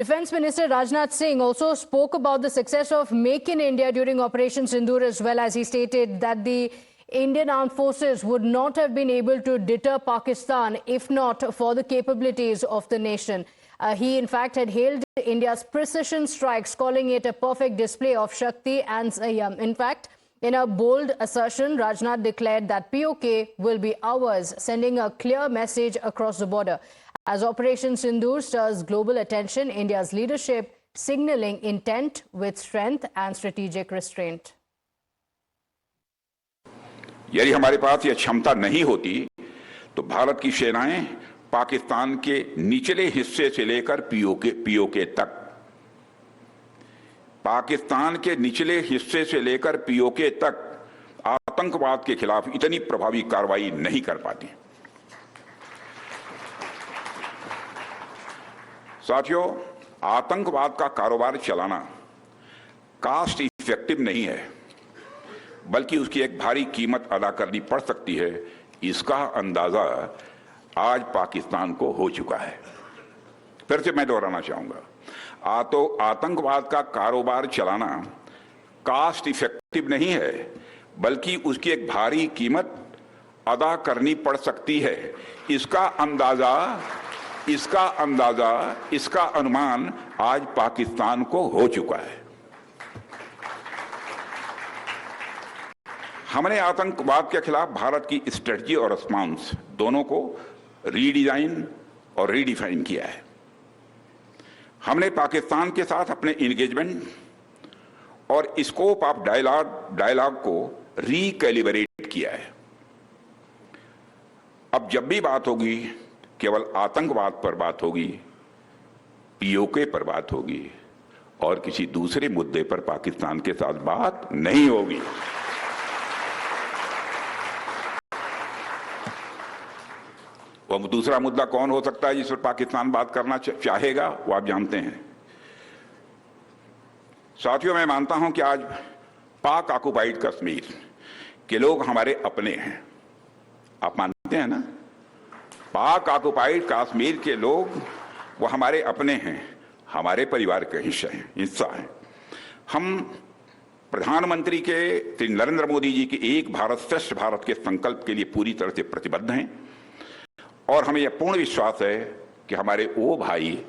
Defence Minister Rajnath Singh also spoke about the success of Make in India during Operation Sindoor, as well as he stated that the Indian armed forces would not have been able to deter Pakistan if not for the capabilities of the nation. He in fact had hailed India's precision strikes, calling it a perfect display of Shakti and Sanyam. In fact, in a bold assertion, Rajnath declared that POK will be ours, sending a clear message across the border. As Operation Sindoor stirs global attention, India's leadership signaling intent with strength and strategic restraint. यदि हमारे पास यह क्षमता नहीं होती तो भारत की सेनाएं पाकिस्तान के निचले हिस्से से लेकर पीओके तक, पाकिस्तान के निचले हिस्से से लेकर पीओके तक आतंकवाद के खिलाफ इतनी प्रभावी कार्रवाई नहीं कर पाती। साथियों, आतंकवाद का कारोबार चलाना कास्ट इफेक्टिव नहीं है, बल्कि उसकी एक भारी कीमत अदा करनी पड़ सकती है। इसका अंदाजा आज पाकिस्तान को हो चुका है। फिर से मैं दोहराना चाहूंगा, आतंकवाद का कारोबार चलाना कास्ट इफेक्टिव नहीं है, बल्कि उसकी एक भारी कीमत अदा करनी पड़ सकती है। इसका अनुमान आज पाकिस्तान को हो चुका है। हमने आतंकवाद के खिलाफ भारत की स्ट्रेटजी और रिस्पांस दोनों को रीडिजाइन और रीडिफाइन किया है। हमने पाकिस्तान के साथ अपने एंगेजमेंट और स्कोप ऑफ डायलॉग को रीकैलिब्रेट किया है। अब जब भी बात होगी, केवल आतंकवाद पर बात होगी, पीओके पर बात होगी और किसी दूसरे मुद्दे पर पाकिस्तान के साथ बात नहीं होगी। वो दूसरा मुद्दा कौन हो सकता है जिस पर पाकिस्तान बात करना चाहेगा, वो आप जानते हैं। साथियों, मैं मानता हूं कि आज पाक ऑक्युपाइड कश्मीर के लोग हमारे अपने हैं। आप मानते हैं ना? पाक ऑक्युपाइड कश्मीर के लोग वो हमारे अपने हैं, हमारे परिवार के हिस्सा हैं। हम प्रधानमंत्री के श्री नरेंद्र मोदी जी के एक भारत श्रेष्ठ भारत के संकल्प के लिए पूरी तरह से प्रतिबद्ध हैं और हमें यह पूर्ण विश्वास है कि हमारे वो भाई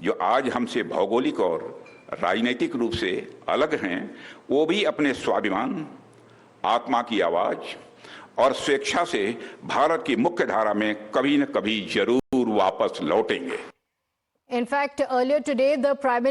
जो आज हमसे भौगोलिक और राजनीतिक रूप से अलग हैं, वो भी अपने स्वाभिमान, आत्मा की आवाज और स्वेच्छा से भारत की मुख्य धारा में कभी न कभी जरूर वापस लौटेंगे। In fact, earlier today, the Prime